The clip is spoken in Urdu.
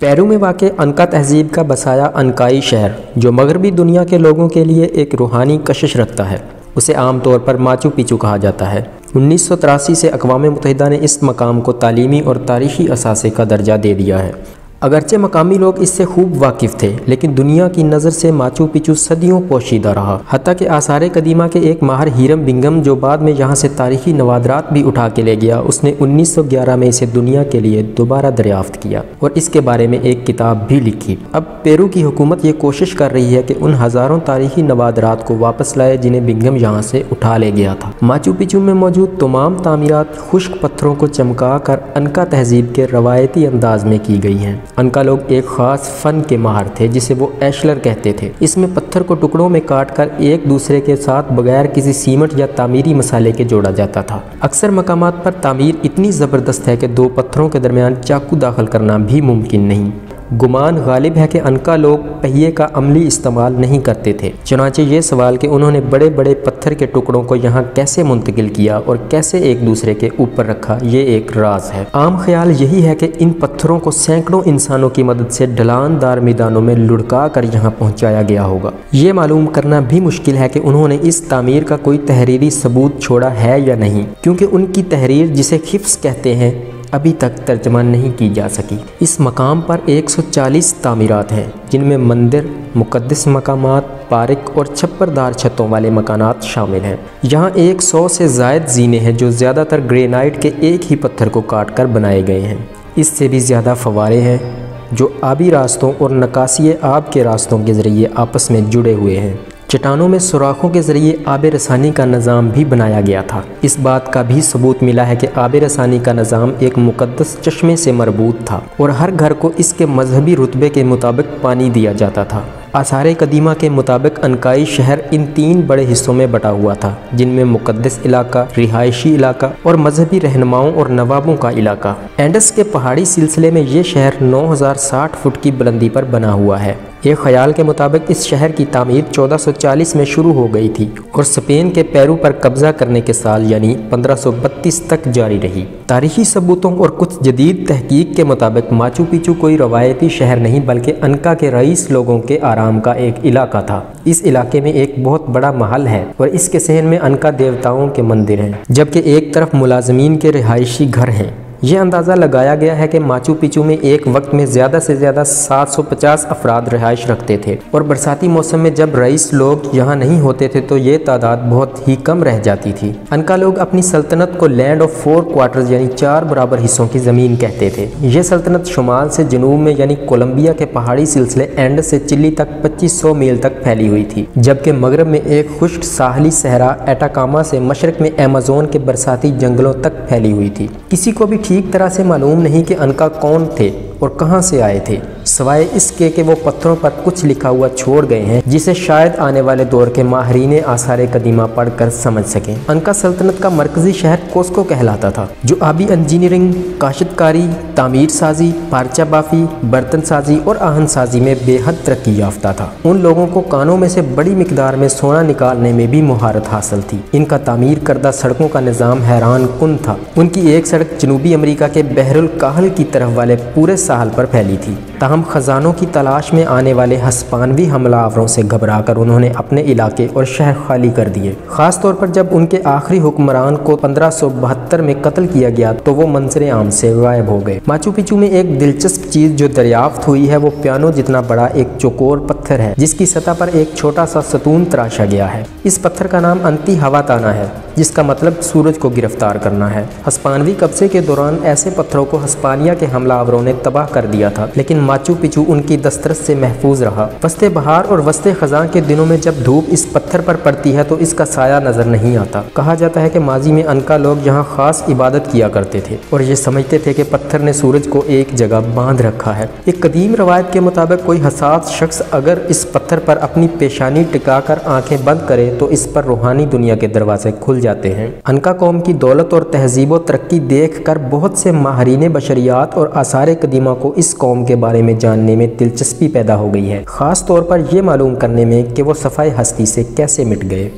پیرو میں واقع انکا تہذیب کا بسایا انکائی شہر، جو مغربی دنیا کے لوگوں کے لیے ایک روحانی کشش رکھتا ہے، اسے عام طور پر ماچو پیچو کہا جاتا ہے۔ 1983 سے اقوام متحدہ نے اس مقام کو تعلیمی اور تاریخی اثاثے کا درجہ دے دیا ہے۔ اگرچہ مقامی لوگ اس سے خوب واقف تھے، لیکن دنیا کی نظر سے ماچو پیچو صدیوں پوشیدہ رہا، حتیٰ کہ آثار قدیمہ کے ایک ماہر ہیرم بنگم، جو بعد میں یہاں سے تاریخی نوادرات بھی اٹھا کے لے گیا، اس نے 1911 میں اسے دنیا کے لیے دوبارہ دریافت کیا اور اس کے بارے میں ایک کتاب بھی لکھی۔ اب پیرو کی حکومت یہ کوشش کر رہی ہے کہ ان ہزاروں تاریخی نوادرات کو واپس لائے جنہیں بنگم یہاں سے اٹھا لے گیا تھا۔ ماچو پیچو میں موجود تمام تعمیرات خشک پتھروں کو چمکا کر انکا تہذیب کے روایتی انداز میں کی گئی ہیں۔ انکا لوگ ایک خاص فن کے ماہر تھے جسے وہ ایشلر کہتے تھے۔ اس میں پتھر کو ٹکڑوں میں کاٹ کر ایک دوسرے کے ساتھ بغیر کسی سیمنٹ یا تعمیری مسالے کے جوڑا جاتا تھا۔ اکثر مقامات پر تعمیر اتنی زبردست ہے کہ دو پتھروں کے درمیان چاقو داخل کرنا بھی ممکن نہیں۔ گمان غالب ہے کہ انکا لوگ پہیے کا عملی استعمال نہیں کرتے تھے، چنانچہ یہ سوال کہ انہوں نے بڑے بڑے پتھر کے ٹکڑوں کو یہاں کیسے منتقل کیا اور کیسے ایک دوسرے کے اوپر رکھا، یہ ایک راز ہے۔ عام خیال یہی ہے کہ ان پتھروں کو سینکڑوں انسانوں کی مدد سے ڈھلان دار میدانوں میں لڑکا کر یہاں پہنچایا گیا ہوگا۔ یہ معلوم کرنا بھی مشکل ہے کہ انہوں نے اس تعمیر کا کوئی تحریری ثبوت چھوڑا ہے یا نہیں، کیونکہ ان کی تحریر، جسے حفظ کہتے ہیں، ابھی تک ترجمہ نہیں کی جا سکی۔ اس مقام پر 140 تعمیرات ہیں، جن میں مندر، مقدس مقامات، پارک اور چھپردار چھتوں والے مکانات شامل ہیں۔ یہاں 100 سے زائد زینے ہیں جو زیادہ تر گرینائٹ کے ایک ہی پتھر کو کاٹ کر بنائے گئے ہیں۔ اس سے بھی زیادہ فوارے ہیں جو آبی راستوں اور نکاسی آب کے راستوں کے ذریعے آپس میں جڑے ہوئے ہیں۔ چٹانوں میں سوراخوں کے ذریعے آب رسانی کا نظام بھی بنایا گیا تھا۔ اس بات کا بھی ثبوت ملا ہے کہ آب رسانی کا نظام ایک مقدس چشمے سے مربوط تھا اور ہر گھر کو اس کے مذہبی رتبے کے مطابق پانی دیا جاتا تھا۔ آثار قدیمہ کے مطابق انکائی شہر ان 3 بڑے حصوں میں بٹا ہوا تھا، جن میں مقدس علاقہ، رہائشی علاقہ اور مذہبی رہنماؤں اور نوابوں کا علاقہ۔ اینڈس کے پہاڑی سلسلے میں یہ شہر 9060 فٹ کی بلندی پر بنا ہوا ہے۔ ایک خیال کے مطابق اس شہر کی تعمیر 1440 میں شروع ہو گئی تھی اور اسپین کے پیرو پر قبضہ کرنے کے سال یعنی 1532 تک جاری رہی۔ تاریخی ثبوتوں اور کچھ جدید تحقیق کے مطابق ماچو پیچو کوئی روایتی شہر نہیں بلکہ انکا کے رئیس لوگوں کے آرام کا ایک علاقہ تھا۔ اس علاقے میں ایک بہت بڑا محل ہے اور اس کے صحن میں انکا دیوتاؤں کے مندر ہیں، جبکہ ایک طرف ملازمین کے رہائشی گھر ہیں۔ یہ اندازہ لگایا گیا ہے کہ ماچو پیچو میں ایک وقت میں زیادہ سے زیادہ 750 افراد رہائش رکھتے تھے اور برساتی موسم میں جب رئیس لوگ یہاں نہیں ہوتے تھے تو یہ تعداد بہت ہی کم رہ جاتی تھی۔ انکا لوگ اپنی سلطنت کو لینڈ آف 4 کوارٹرز یعنی 4 برابر حصوں کی زمین کہتے تھے۔ یہ سلطنت شمال سے جنوب میں یعنی کولمبیا کے پہاڑی سلسلے اینڈ سے چلی تک 2500 میل تک پھیلی ہوئی تھی، جبکہ مغرب میں ایک خشک ساحلی صحرا ایٹاکاما سے مشرق میں ایمیزون کے برساتی جنگلوں تک پھیلی ہوئی تھی۔ کسی کو بھی ٹھیک طرح سے معلوم نہیں کہ انکا کون تھے اور کہاں سے آئے تھے، سوائے اس کے کہ وہ پتھروں پر کچھ لکھا ہوا چھوڑ گئے ہیں جسے شاید آنے والے دور کے ماہرین آثار قدیمہ پڑھ کر سمجھ سکیں۔ انکا سلطنت کا مرکزی شہر کوسکو کہلاتا تھا، جو آبی انجینئرنگ، کاشتکاری، تعمیر سازی، پارچہ بافی، برتن سازی اور آہن سازی میں بے حد ترقی یافتہ تھا۔ ان لوگوں کو کانوں میں سے بڑی مقدار میں سونا نکالنے میں بھی مہارت حاصل تھی۔ ان کا تعمیر کردہ سڑکوں کا نظام حیران کن تھا۔ ان کی ایک سڑک جنوبی امریکہ کے بحر الکاہل کی طرف والے پورے ساحل پر پھیلی تھی۔ تاہم خزانوں کی تلاش میں آنے والے ہسپانوی حملہ آوروں سے گھبرا کر انہوں نے اپنے علاقے اور شہر خالی کر دیے۔ خاص طور پر جب ان کے آخری حکمران کو 1572 میں قتل کیا گیا تو وہ منظر عام سے غائب ہو گئے۔ ماچو پیچو میں ایک دلچسپ چیز جو دریافت ہوئی ہے وہ پیانو جتنا بڑا ایک چوکور پتھر ہے جس کی سطح پر ایک چھوٹا سا ستون تراشا گیا ہے۔ اس پتھر کا نام انتی ہواتانا ہے، جس کا مطلب سورج کو گرفتار کرنا ہے۔ ہسپانوی قبضے کے دوران ایسے پتھروں کو ہسپانیہ کے حملہ آوروں نے تباہ کر دیا تھا، لیکن ماچو پیچو ان کی دسترس سے محفوظ رہا۔ وسط بہار اور وسط خزاں کے دنوں میں جب دھوپ اس پتھر پر پڑتی ہے تو اس کا سایہ نظر نہیں آتا۔ کہا جاتا ہے کہ ماضی میں انکا لوگ یہاں خاص عبادت کیا کرتے تھے اور یہ سمجھتے تھے کہ پتھر نے سورج کو ایک جگہ باندھ رکھا ہے۔ ایک قدیم روایت کے مطابق کوئی حساس شخص اگر اس پتھر پر اپنی پیشانی ٹکا کر آنکھیں بند کرے تو اس پر روحانی دنیا کے دروازے کھل جاتے ہیں۔ انکا قوم کی دولت اور تہذیب و ترقی دیکھ کر بہت سے ماہرین بشریات اور آثار قدیمہ کو اس قوم کے بارے میں جاننے میں دلچسپی پیدا ہو گئی ہے، خاص طور پر یہ معلوم کرنے میں کہ وہ صفحۂ ہستی سے کیسے مٹ گئے۔